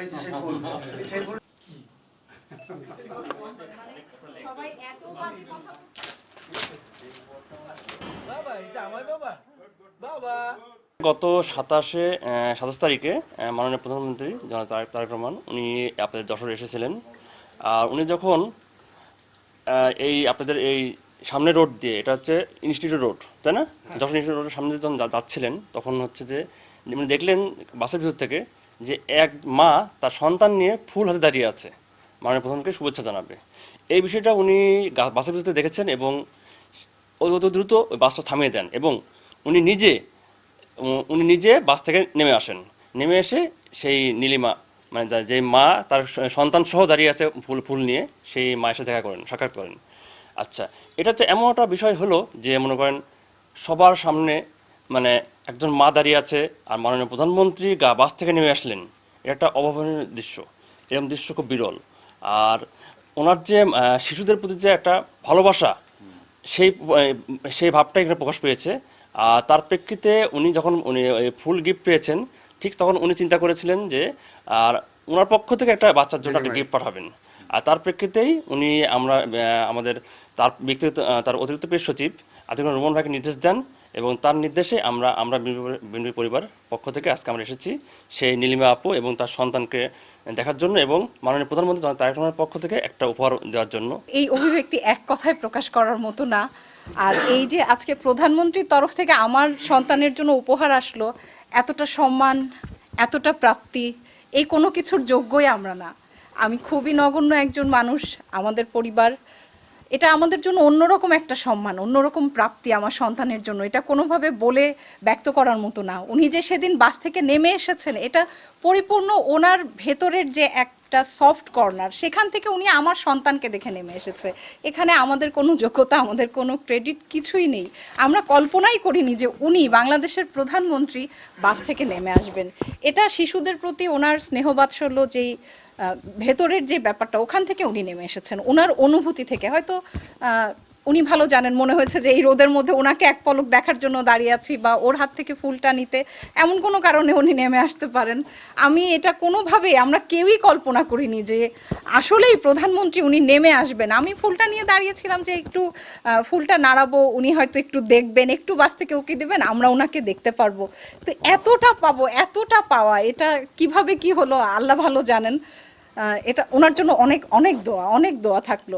এই যে সেই ফুল, সেই ফুল সবাই এত বাজে কথা গত ২৭ তারিখে মাননীয় প্রধানমন্ত্রী জনাব তারেক রহমান উনি আপনাদের যশোরে এসেছিলেন। আর উনি যখন এই আপনাদের এই সামনে রোড দিয়ে, এটা হচ্ছে ইনস্টিটিউট রোড, তাই না? যশোর ইনস্টিটিউট রোডের সামনে যখন যাচ্ছিলেন তখন হচ্ছে যে মানে দেখলেন বাসের ভিতর থেকে যে এক মা তার সন্তান নিয়ে ফুল হাতে দাঁড়িয়ে আছে, মাননীয় প্রধানমন্ত্রীকে শুভেচ্ছা জানাবে। এই বিষয়টা উনি বাসের ভিতরে দেখেছেন এবং অত দ্রুত বাসটা থামিয়ে দেন এবং উনি নিজে বাস থেকে নেমে আসেন। নেমে এসে সেই নীলিমা মানে যে মা তার সন্তান সহ দাঁড়িয়ে আছে ফুল নিয়ে, সেই মায়ের সাথে দেখা করেন, সাক্ষাৎ করেন। আচ্ছা, এটা হচ্ছে এমন একটা বিষয় হলো যে মনে করেন সবার সামনে মানে একজন মা দাঁড়িয়ে আছে আর মাননীয় প্রধানমন্ত্রী বাস থেকে নেমে আসলেন। এটা একটা অভাবনীয় দৃশ্য, এরকম দৃশ্য খুব বিরল। আর ওনার যে শিশুদের প্রতি যে একটা ভালোবাসা, সেই ভাবটা এখানে প্রকাশ পেয়েছে। আর তার প্রেক্ষিতে উনি যখন ফুল গিফট পেয়েছেন, ঠিক তখন উনি চিন্তা করেছিলেন যে আর ওনার পক্ষ থেকে একটা বাচ্চার জন্য একটা গিফট পাঠাবেন। আর তার প্রেক্ষিতেই উনি আমাদের তার ব্যক্তিগত তার অতিরিক্ত প্রেস সচিব আতিকুর রহমান ভাইকে নির্দেশ দেন এবং তার নির্দেশে আমরা বিএনপি পরিবার পক্ষ থেকে আজকে আমরা এসেছি সেই নীলিমা আপু এবং তার সন্তানকে দেখার জন্য এবং মাননীয় প্রধানমন্ত্রী তারেক রহমানের পক্ষ থেকে একটা উপহার দেওয়ার জন্য। এই অভিব্যক্তি এক কথায় প্রকাশ করার মতো না। আর এই যে আজকে প্রধানমন্ত্রীর তরফ থেকে আমার সন্তানের জন্য উপহার আসলো, এতটা সম্মান, এতটা প্রাপ্তি, এই কোনো কিছুর যোগ্যই আমরা না। আমি খুবই নগণ্য একজন মানুষ, আমাদের পরিবার, এটা আমাদের জন্য অন্যরকম একটা সম্মান, অন্যরকম প্রাপ্তি আমার সন্তানের জন্য। এটা কোনোভাবে বলে ব্যক্ত করার মতো না। উনি যে সেদিন বাস থেকে নেমে এসেছেন, এটা পরিপূর্ণ ওনার ভেতরের যে একটা সফট কর্নার, সেখান থেকে উনি আমার সন্তানকে দেখে নেমে এসেছে। এখানে আমাদের কোনো যোগ্যতা, আমাদের কোনো ক্রেডিট কিছুই নেই। আমরা কল্পনাই করিনি যে উনি বাংলাদেশের প্রধানমন্ত্রী বাস থেকে নেমে আসবেন। এটা শিশুদের প্রতি ওনার স্নেহবাৎসল্য, যেই ভেতরের যে ব্যাপারটা, ওখান থেকে উনি নেমে এসেছেন, ওনার অনুভূতি থেকে। হয়তো উনি ভালো জানেন, মনে হয়েছে যে এই রোদের মধ্যে ওনাকে এক পলক দেখার জন্য দাঁড়িয়ে আছি বা ওর হাত থেকে ফুলটা নিতে, এমন কোনো কারণে উনি নেমে আসতে পারেন। আমি এটা কোনোভাবেই, আমরা কেউই কল্পনা করিনি যে আসলেই প্রধানমন্ত্রী উনি নেমে আসবেন। আমি ফুলটা নিয়ে দাঁড়িয়েছিলাম যে একটু ফুলটা নাড়াবো, উনি হয়তো একটু দেখবেন, একটু বাস থেকে উকি দেবেন, আমরা ওনাকে দেখতে পারবো। তো এতটা পাবো, এতটা পাওয়া, এটা কিভাবে কি হলো আল্লাহ ভালো জানেন। এটা ওনার জন্য অনেক অনেক দোয়া থাকলো।